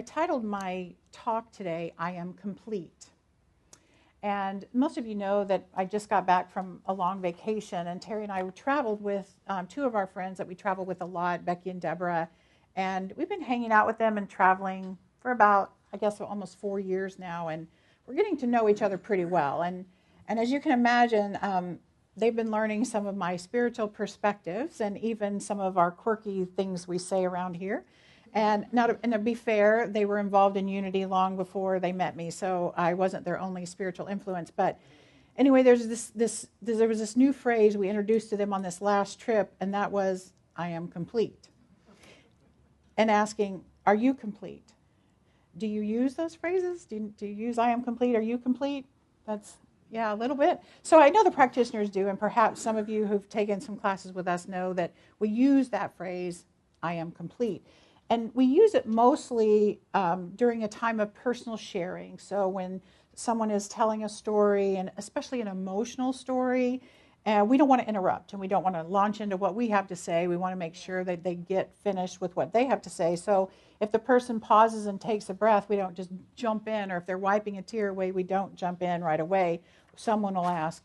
I titled my talk today, I Am Complete. And most of you know that I just got back from a long vacation, and Terry and I traveled with two of our friends that we travel with a lot, Becky and Deborah. And we've been hanging out with them and traveling for about, I guess, almost 4 years now, and we're getting to know each other pretty well. And as you can imagine, they've been learning some of my spiritual perspectives and even some of our quirky things we say around here. And now, to be fair, they were involved in Unity long before they met me, so I wasn't their only spiritual influence. But anyway, there was this new phrase we introduced to them on this last trip, and that was, I am complete. And asking, are you complete? Do you use those phrases? Do you use I am complete? Are you complete? Yeah, a little bit. So I know the practitioners do, and perhaps some of you who've taken some classes with us know that we use that phrase, I am complete. And we use it mostly during a time of personal sharing. So when someone is telling a story, and especially an emotional story, we don't want to interrupt, and we don't want to launch into what we have to say. We want to make sure that they get finished with what they have to say. So if the person pauses and takes a breath, we don't just jump in, or if they're wiping a tear away, we don't jump in right away. Someone will ask,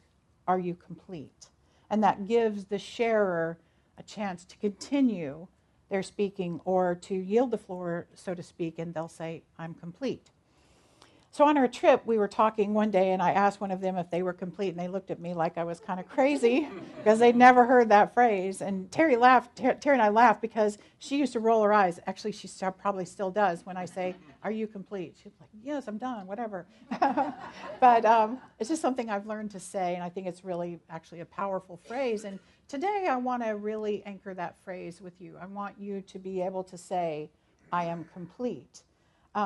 are you complete? And that gives the sharer a chance to continue their speaking or to yield the floor, so to speak, and they'll say, I'm complete. So on our trip, we were talking one day, and I asked one of them if they were complete, and they looked at me like I was kind of crazy because they'd never heard that phrase. And Terry and I laughed because she used to roll her eyes. Actually, she probably still does when I say, are you complete? She's like, yes, I'm done, whatever. But it's just something I've learned to say, and I think it's really actually a powerful phrase. And today I want to really anchor that phrase with you. I want you to be able to say, I am complete.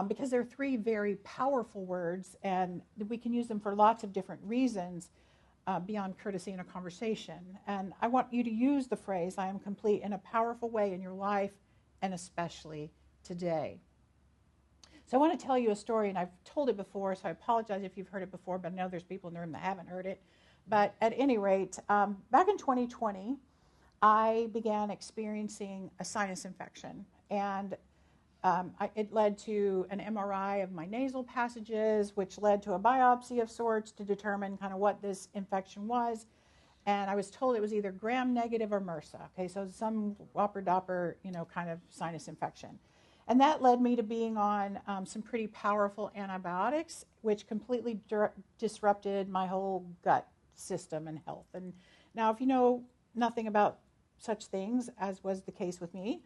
Because they're three very powerful words, and we can use them for lots of different reasons beyond courtesy in a conversation. And I want you to use the phrase, I am complete, in a powerful way in your life, and especially today. So I want to tell you a story, and I've told it before, so I apologize if you've heard it before, but I know there's people in the room that haven't heard it. But at any rate, back in 2020, I began experiencing a sinus infection, and it led to an MRI of my nasal passages, which led to a biopsy of sorts to determine kind of what this infection was. And I was told it was either gram-negative or MRSA. Okay, so some whopper-dopper, kind of sinus infection. And that led me to being on some pretty powerful antibiotics, which completely disrupted my whole gut system and health. And now, if you know nothing about such things, as was the case with me,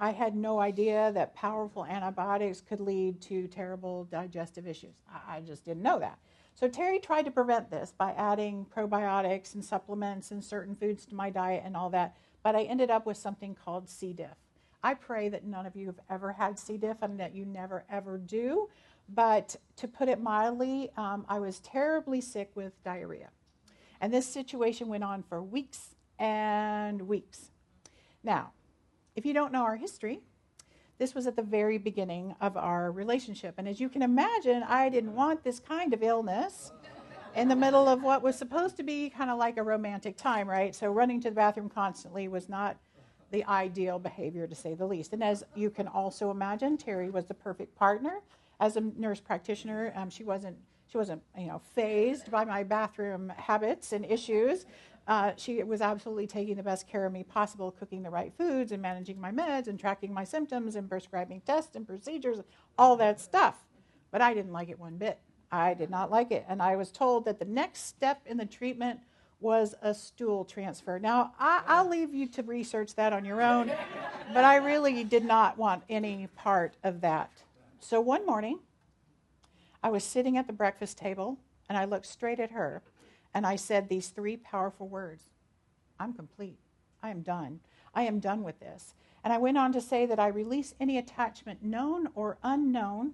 I had no idea that powerful antibiotics could lead to terrible digestive issues. I just didn't know that. So Terry tried to prevent this by adding probiotics and supplements and certain foods to my diet and all that, but I ended up with something called C. diff. I pray that none of you have ever had C. diff and that you never, ever do, but to put it mildly, I was terribly sick with diarrhea. And this situation went on for weeks and weeks. Now, if you don't know our history, this was at the very beginning of our relationship. And as you can imagine, I didn't want this kind of illness in the middle of what was supposed to be kind of like a romantic time, right? So running to the bathroom constantly was not the ideal behavior, to say the least. And as you can also imagine, Terry was the perfect partner. As a nurse practitioner, she wasn't fazed by my bathroom habits and issues. She was absolutely taking the best care of me possible, cooking the right foods and managing my meds and tracking my symptoms and prescribing tests and procedures, all that stuff. But I didn't like it one bit. I did not like it. And I was told that the next step in the treatment was a stool transfer. Now, I'll leave you to research that on your own, but I really did not want any part of that. So one morning, I was sitting at the breakfast table, and I looked straight at her, and I said these three powerful words, I'm complete. I am done. I am done with this. And I went on to say that I release any attachment, known or unknown,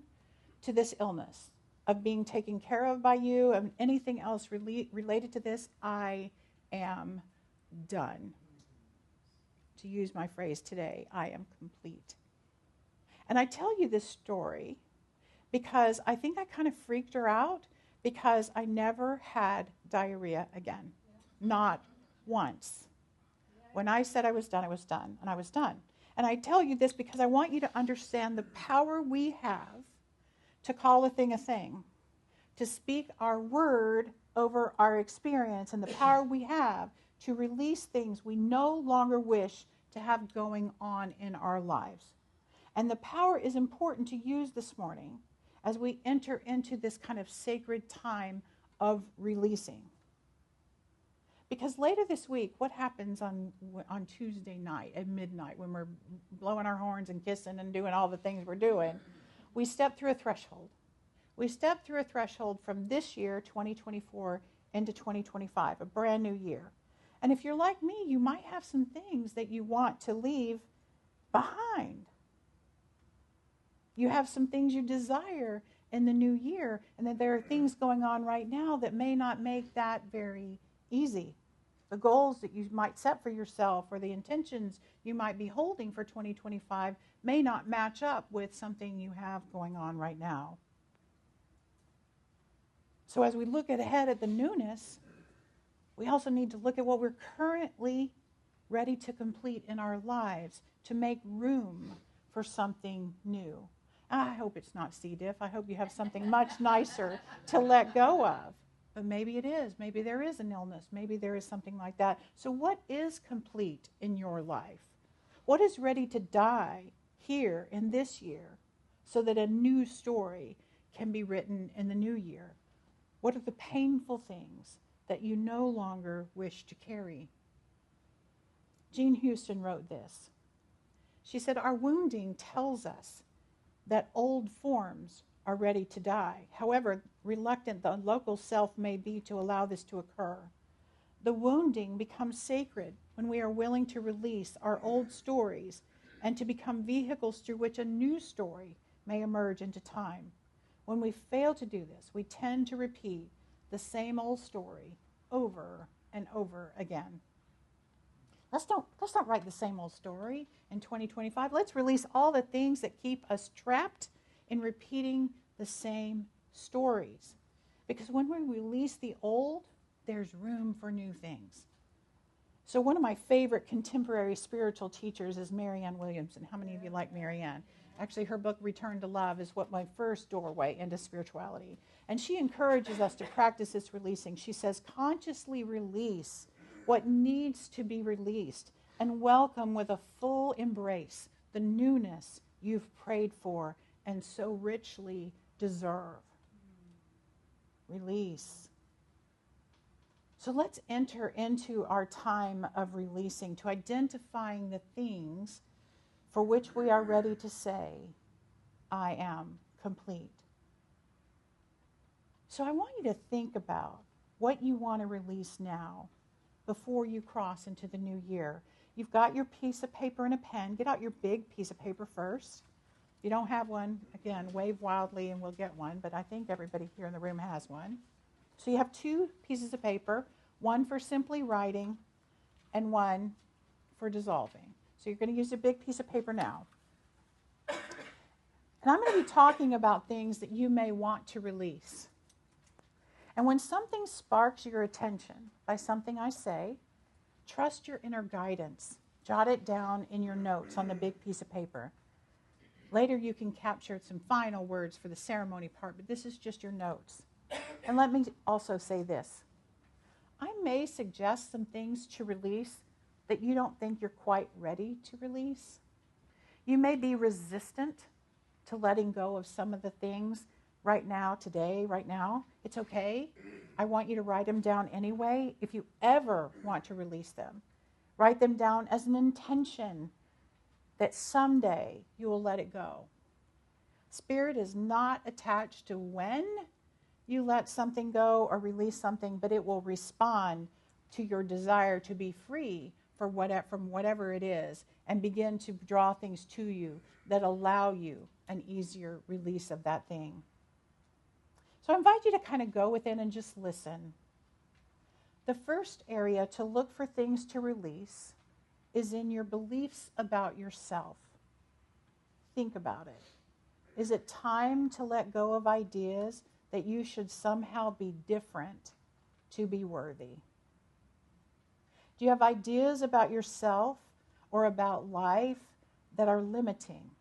to this illness, of being taken care of by you, and anything else related to this. I am done. To use my phrase today, I am complete. And I tell you this story because I think I kind of freaked her out, because I never had diarrhea again. Not once. When I said I was done, and I was done. And I tell you this because I want you to understand the power we have to call a thing, to speak our word over our experience, and the power we have to release things we no longer wish to have going on in our lives. And the power is important to use this morning as we enter into this kind of sacred time of releasing. Because later this week, what happens on Tuesday night at midnight when we're blowing our horns and kissing and doing all the things we're doing? We step through a threshold. We step through a threshold from this year, 2024, into 2025, a brand new year. And if you're like me, you might have some things that you want to leave behind. You have some things you desire in the new year, and that there are things going on right now that may not make that very easy. The goals that you might set for yourself or the intentions you might be holding for 2025 may not match up with something you have going on right now. So as we look ahead at the newness, we also need to look at what we're currently ready to complete in our lives to make room for something new. I hope it's not C. diff. I hope you have something much nicer to let go of. But maybe it is. Maybe there is an illness. Maybe there is something like that. So what is complete in your life? What is ready to die here in this year so that a new story can be written in the new year? What are the painful things that you no longer wish to carry? Jean Houston wrote this. She said, "Our wounding tells us that old forms are ready to die. However reluctant the local self may be to allow this to occur. The wounding becomes sacred when we are willing to release our old stories and to become vehicles through which a new story may emerge into time. When we fail to do this, we tend to repeat the same old story over and over again." Let's not write the same old story in 2025. Let's release all the things that keep us trapped in repeating the same stories. Because when we release the old, there's room for new things. So one of my favorite contemporary spiritual teachers is Marianne Williamson. How many of you like Marianne? Actually, her book, Return to Love, is what my first doorway into spirituality. And she encourages us to practice this releasing. She says, consciously release what needs to be released and welcome with a full embrace the newness you've prayed for and so richly deserve. Release. So let's enter into our time of releasing, to identifying the things for which we are ready to say, I am complete. So I want you to think about what you want to release now before you cross into the new year. You've got your piece of paper and a pen. Get out your big piece of paper first. If you don't have one, again, wave wildly and we'll get one, but I think everybody here in the room has one. So you have two pieces of paper, one for simply writing and one for dissolving. So you're going to use a big piece of paper now. And I'm going to be talking about things that you may want to release. And when something sparks your attention by something I say, trust your inner guidance. Jot it down in your notes on the big piece of paper. Later you can capture some final words for the ceremony part, but this is just your notes. And let me also say this. I may suggest some things to release that you don't think you're quite ready to release. You may be resistant to letting go of some of the things right now, today, right now. It's okay. I want you to write them down anyway. If you ever want to release them, write them down as an intention that someday you will let it go. Spirit is not attached to when you let something go or release something, but it will respond to your desire to be free from whatever it is and begin to draw things to you that allow you an easier release of that thing. So I invite you to kind of go within and just listen. The first area to look for things to release is in your beliefs about yourself. Think about it. Is it time to let go of ideas that you should somehow be different to be worthy? Do you have ideas about yourself or about life that are limiting?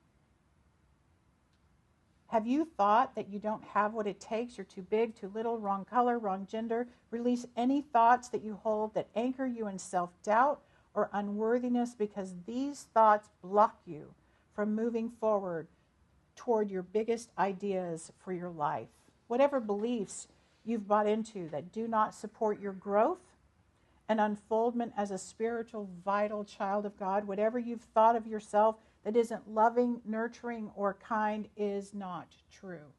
Have you thought that you don't have what it takes, you're too big, too little, wrong color, wrong gender? Release any thoughts that you hold that anchor you in self-doubt or unworthiness, because these thoughts block you from moving forward toward your biggest ideas for your life. Whatever beliefs you've bought into that do not support your growth and unfoldment as a spiritual, vital child of God, whatever you've thought of yourself that isn't loving, nurturing, or kind is not true.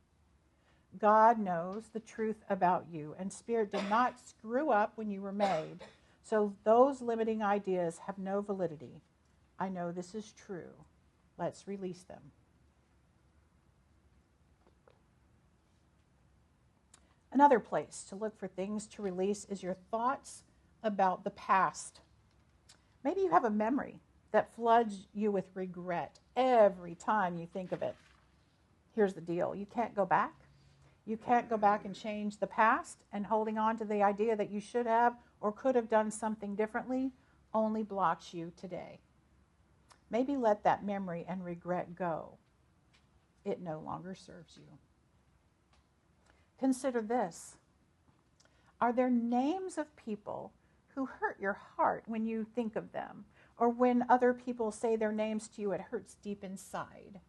God knows the truth about you, and Spirit did not screw up when you were made. So those limiting ideas have no validity. I know this is true. Let's release them. Another place to look for things to release is your thoughts about the past. Maybe you have a memory that floods you with regret every time you think of it. Here's the deal. You can't go back. You can't go back and change the past, and holding on to the idea that you should have or could have done something differently only blocks you today. Maybe let that memory and regret go. It no longer serves you. Consider this. Are there names of people who hurt your heart when you think of them? Or when other people say their names to you, it hurts deep inside.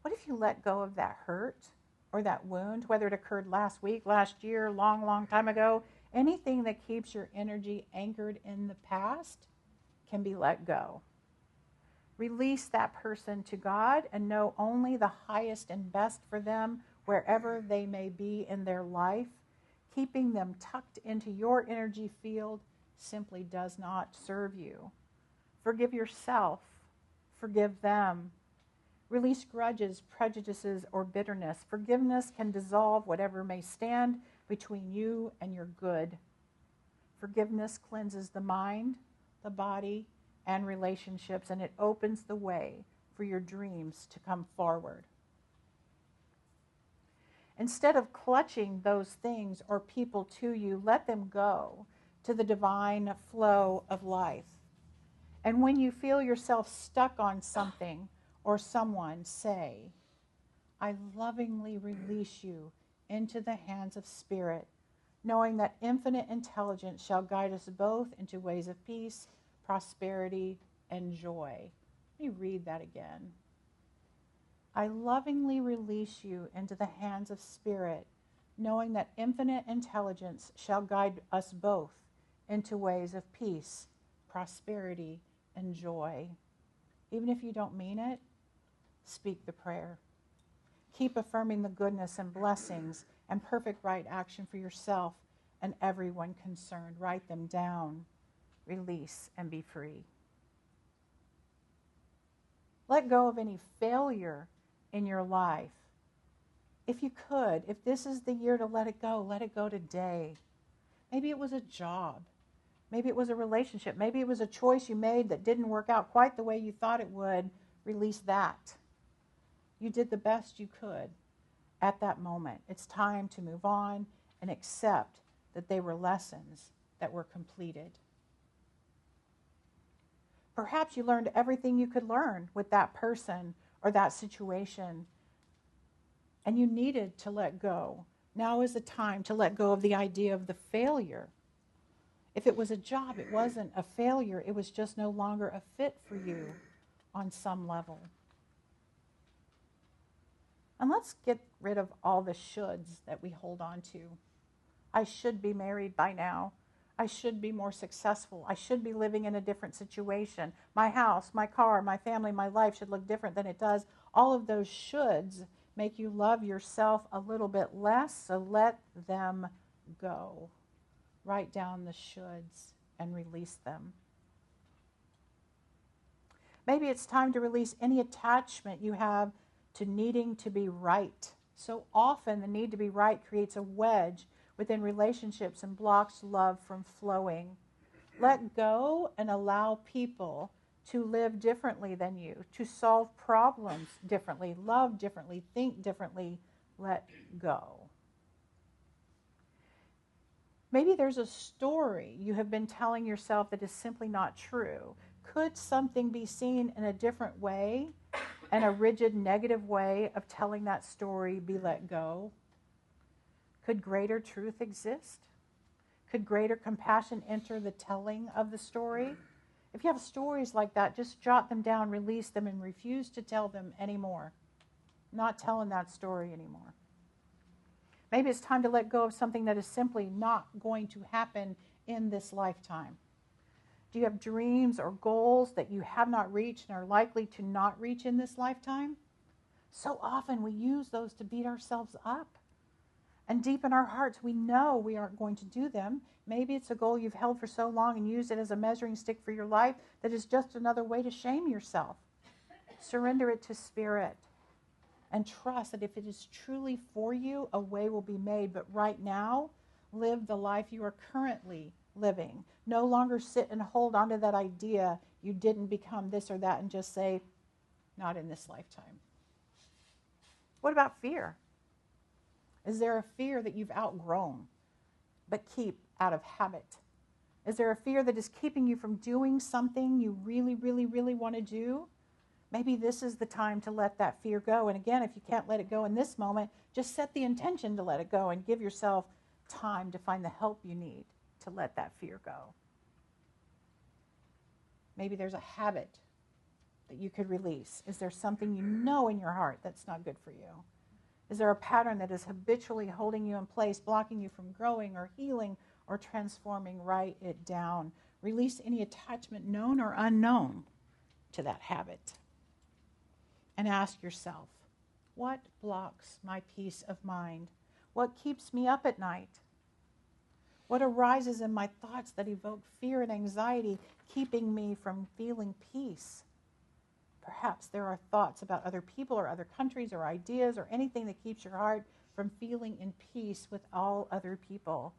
What if you let go of that hurt or that wound, whether it occurred last week, last year, long, long time ago? Anything that keeps your energy anchored in the past can be let go. Release that person to God and know only the highest and best for them wherever they may be in their life. Keeping them tucked into your energy field simply does not serve you. Forgive yourself. Forgive them. Release grudges, prejudices, or bitterness. Forgiveness can dissolve whatever may stand between you and your good. Forgiveness cleanses the mind, the body, and relationships, and it opens the way for your dreams to come forward. Instead of clutching those things or people to you, let them go to the divine flow of life. And when you feel yourself stuck on something or someone, say, I lovingly release you into the hands of Spirit, knowing that infinite intelligence shall guide us both into ways of peace, prosperity, and joy. Let me read that again. I lovingly release you into the hands of Spirit, knowing that infinite intelligence shall guide us both into ways of peace, prosperity, and joy. Even if you don't mean it, speak the prayer. Keep affirming the goodness and blessings and perfect right action for yourself and everyone concerned. Write them down, release, and be free. Let go of any failure in your life. If you could, if this is the year to let it go today. Maybe it was a job. Maybe it was a relationship. Maybe it was a choice you made that didn't work out quite the way you thought it would. Release that. You did the best you could at that moment. It's time to move on and accept that they were lessons that were completed. Perhaps you learned everything you could learn with that person or that situation, and you needed to let go. Now is the time to let go of the idea of the failure. If it was a job, it wasn't a failure. It was just no longer a fit for you on some level. And let's get rid of all the shoulds that we hold on to. I should be married by now. I should be more successful. I should be living in a different situation. My house, my car, my family, my life should look different than it does. All of those shoulds make you love yourself a little bit less, so let them go. Write down the shoulds and release them. Maybe it's time to release any attachment you have to needing to be right. So often the need to be right creates a wedge within relationships and blocks love from flowing. Let go and allow people to live differently than you, to solve problems differently, love differently, think differently. Let go. Maybe there's a story you have been telling yourself that is simply not true. Could something be seen in a different way, and a rigid negative way of telling that story be let go? Could greater truth exist? Could greater compassion enter the telling of the story? If you have stories like that, just jot them down, release them, and refuse to tell them anymore. Not telling that story anymore. Maybe it's time to let go of something that is simply not going to happen in this lifetime. Do you have dreams or goals that you have not reached and are likely to not reach in this lifetime? So often we use those to beat ourselves up. And deep in our hearts, we know we aren't going to do them. Maybe it's a goal you've held for so long and used it as a measuring stick for your life that is just another way to shame yourself. Surrender it to Spirit and trust that if it is truly for you, a way will be made. But right now, live the life you are currently living. No longer sit and hold on to that idea you didn't become this or that and just say, not in this lifetime. What about fear? Is there a fear that you've outgrown but keep out of habit? Is there a fear that is keeping you from doing something you really, really, really want to do? Maybe this is the time to let that fear go. And again, if you can't let it go in this moment, just set the intention to let it go and give yourself time to find the help you need to let that fear go. Maybe there's a habit that you could release. Is there something you know in your heart that's not good for you? Is there a pattern that is habitually holding you in place, blocking you from growing or healing or transforming? Write it down. Release any attachment, known or unknown, to that habit. And ask yourself, what blocks my peace of mind? What keeps me up at night? What arises in my thoughts that evoke fear and anxiety, keeping me from feeling peace? Perhaps there are thoughts about other people or other countries or ideas or anything that keeps your heart from feeling in peace with all other people.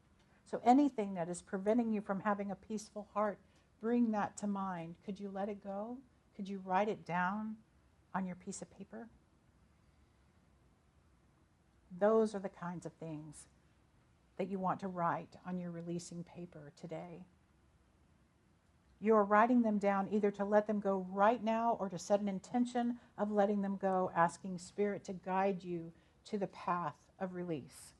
So anything that is preventing you from having a peaceful heart, bring that to mind. Could you let it go? Could you write it down on your piece of paper? Those are the kinds of things that you want to write on your releasing paper today. You are writing them down either to let them go right now or to set an intention of letting them go, asking Spirit to guide you to the path of release.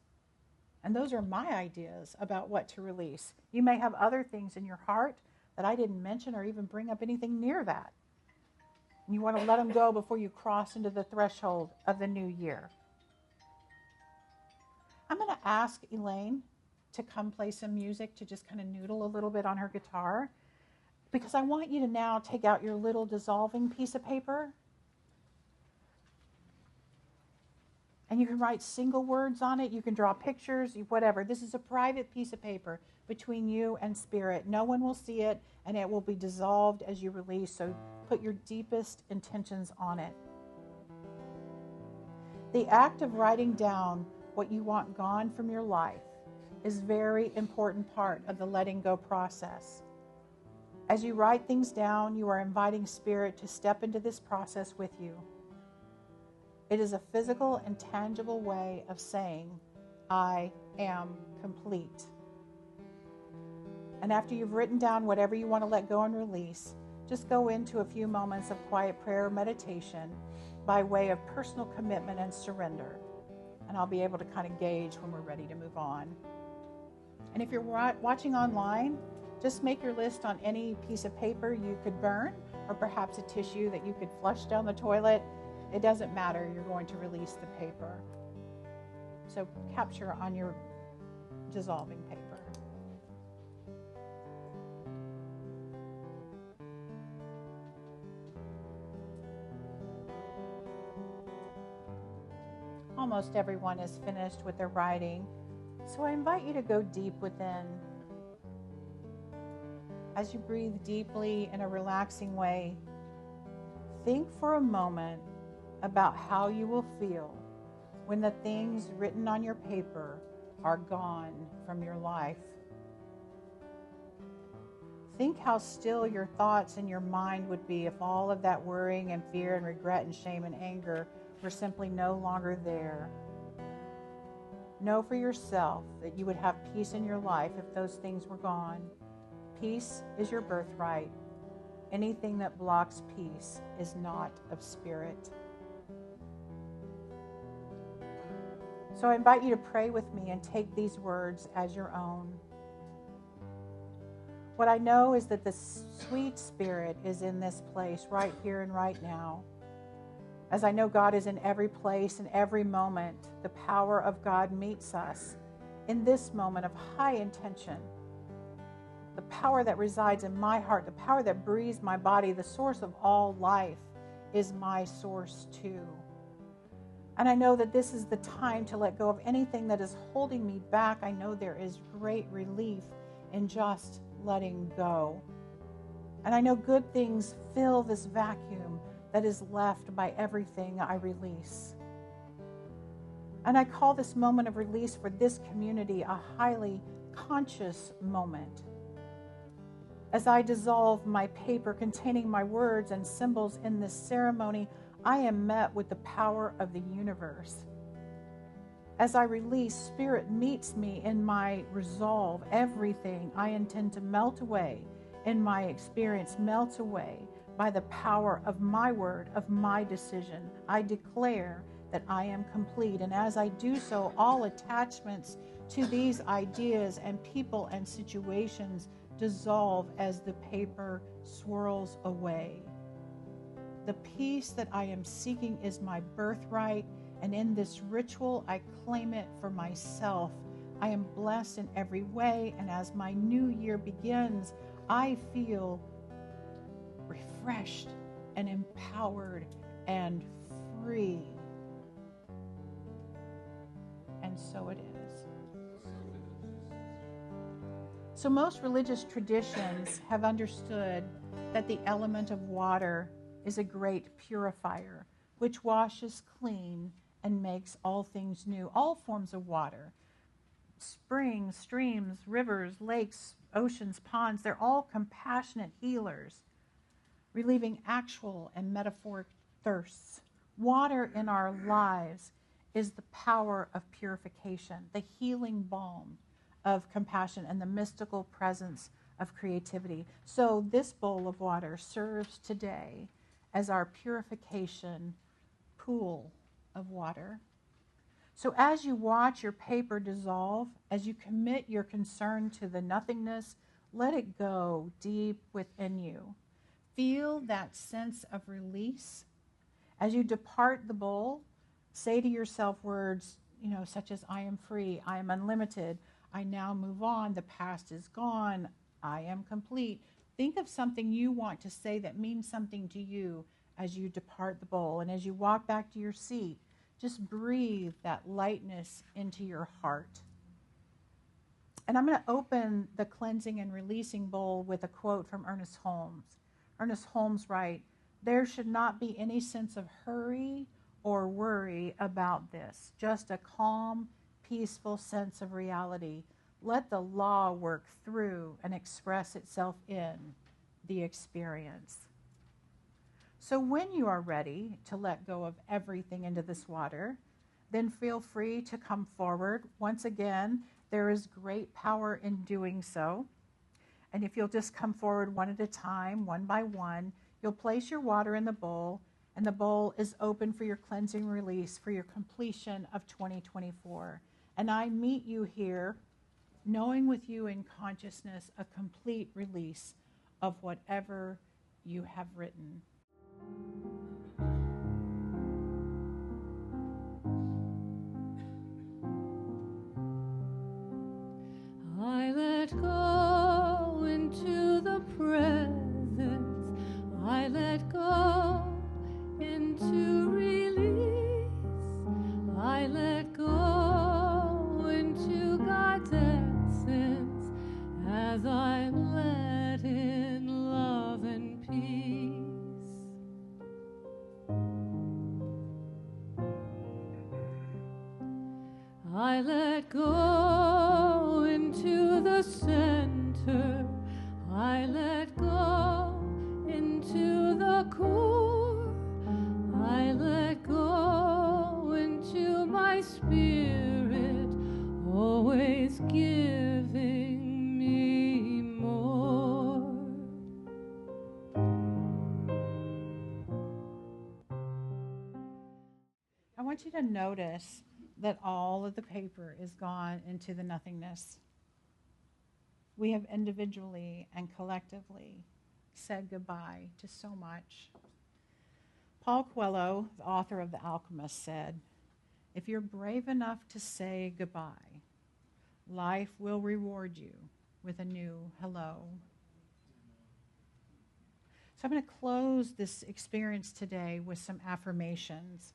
And those are my ideas about what to release. You may have other things in your heart that I didn't mention or even bring up anything near that. And you want to let them go before you cross into the threshold of the new year. I'm going to ask Elaine to come play some music, to just kind of noodle a little bit on her guitar, because I want you to now take out your little dissolving piece of paper. And you can write single words on it. You can draw pictures, whatever. This is a private piece of paper between you and Spirit. No one will see it, and it will be dissolved as you release. So put your deepest intentions on it. The act of writing down what you want gone from your life is a very important part of the letting go process. As you write things down, you are inviting Spirit to step into this process with you. It is a physical and tangible way of saying, I am complete. And after you've written down whatever you want to let go and release, just go into a few moments of quiet prayer or meditation by way of personal commitment and surrender. And I'll be able to kind of gauge when we're ready to move on. And if you're watching online, just make your list on any piece of paper you could burn, or perhaps a tissue that you could flush down the toilet. It doesn't matter, you're going to release the paper. So capture on your dissolving paper. Almost everyone is finished with their writing, so I invite you to go deep within. As you breathe deeply in a relaxing way, think for a moment about how you will feel when the things written on your paper are gone from your life. Think how still your thoughts and your mind would be if all of that worrying and fear and regret and shame and anger were simply no longer there. Know for yourself that you would have peace in your life if those things were gone. Peace is your birthright. Anything that blocks peace is not of spirit. So I invite you to pray with me and take these words as your own. What I know is that the sweet spirit is in this place right here and right now. As I know God is in every place and every moment, the power of God meets us in this moment of high intention. The power that resides in my heart, the power that breathes my body, the source of all life is my source too. And I know that this is the time to let go of anything that is holding me back. I know there is great relief in just letting go. And I know good things fill this vacuum that is left by everything I release. And I call this moment of release for this community a highly conscious moment. As I dissolve my paper containing my words and symbols in this ceremony, I am met with the power of the universe. As I release, Spirit meets me in my resolve. Everything I intend to melt away in my experience melts away by the power of my word, of my decision. I declare that I am complete. And as I do so, all attachments to these ideas and people and situations dissolve as the paper swirls away. The peace that I am seeking is my birthright, and in this ritual, I claim it for myself. I am blessed in every way, and as my new year begins, I feel refreshed and empowered and free. And so it is. So most religious traditions have understood that the element of water is a great purifier, which washes clean and makes all things new. All forms of water, springs, streams, rivers, lakes, oceans, ponds, they're all compassionate healers, relieving actual and metaphoric thirsts. Water in our lives is the power of purification, the healing balm of compassion, and the mystical presence of creativity. So this bowl of water serves today as our purification pool of water. So as you watch your paper dissolve, as you commit your concern to the nothingness, let it go deep within you. Feel that sense of release. As you depart the bowl, say to yourself words, such as I am free, I am unlimited, I now move on, the past is gone, I am complete. Think of something you want to say that means something to you as you depart the bowl. And as you walk back to your seat, just breathe that lightness into your heart. And I'm going to open the cleansing and releasing bowl with a quote from Ernest Holmes. Ernest Holmes writes, "There should not be any sense of hurry or worry about this, just a calm, peaceful sense of reality. Let the law work through and express itself in the experience." So when you are ready to let go of everything into this water, then feel free to come forward. Once again, there is great power in doing so. And if you'll just come forward one at a time, one by one, you'll place your water in the bowl, and the bowl is open for your cleansing release for your completion of 2024. And I meet you here, knowing with you in consciousness a complete release of whatever you have written. I let go into the presence. I let go into release. I let go into God's essence as I'm led in love and peace. I let go into the center. I let go into the core. I let go into my spirit, always giving me more. want you to notice that all of the paper is gone into the nothingness. We have individually and collectively said goodbye to so much. Paul Coelho, the author of The Alchemist, said, "If you're brave enough to say goodbye, life will reward you with a new hello." So I'm going to close this experience today with some affirmations.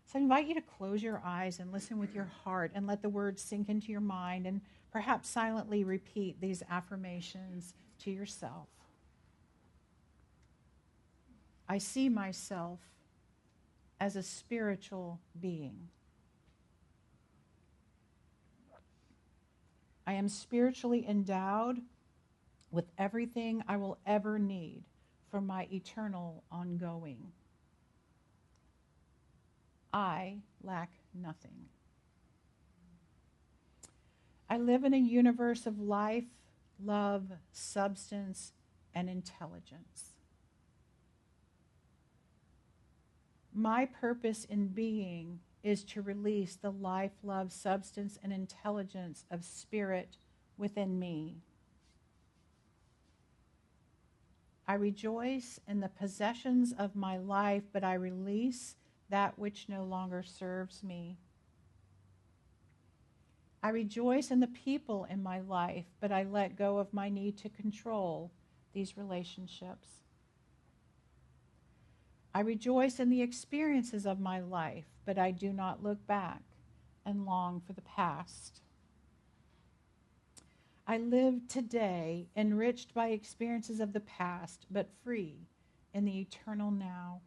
So I invite you to close your eyes and listen with your heart and let the words sink into your mind and perhaps silently repeat these affirmations to yourself. I see myself as a spiritual being. I am spiritually endowed with everything I will ever need for my eternal ongoing. I lack nothing. I live in a universe of life, love, substance, and intelligence. My purpose in being is to release the life, love, substance, and intelligence of spirit within me. I rejoice in the possessions of my life, but I release that which no longer serves me. I rejoice in the people in my life, but I let go of my need to control these relationships. I rejoice in the experiences of my life, but I do not look back and long for the past. I live today enriched by experiences of the past, but free in the eternal now.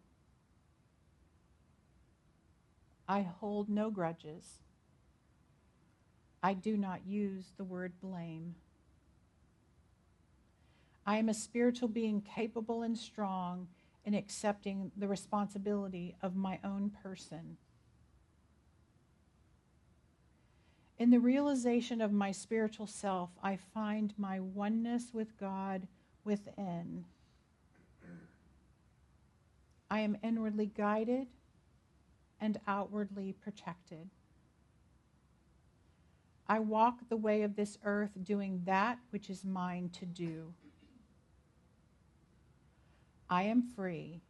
I hold no grudges. I do not use the word blame. I am a spiritual being capable and strong in accepting the responsibility of my own person. In the realization of my spiritual self, I find my oneness with God within. I am inwardly guided and outwardly protected. I walk the way of this earth doing that which is mine to do. I am free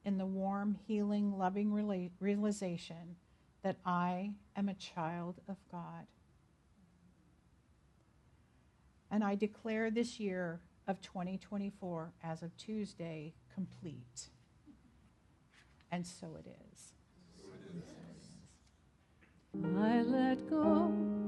in the warm, healing, loving realization that I am a child of God. And I declare this year of 2024 as of Tuesday complete. And so it is. I let go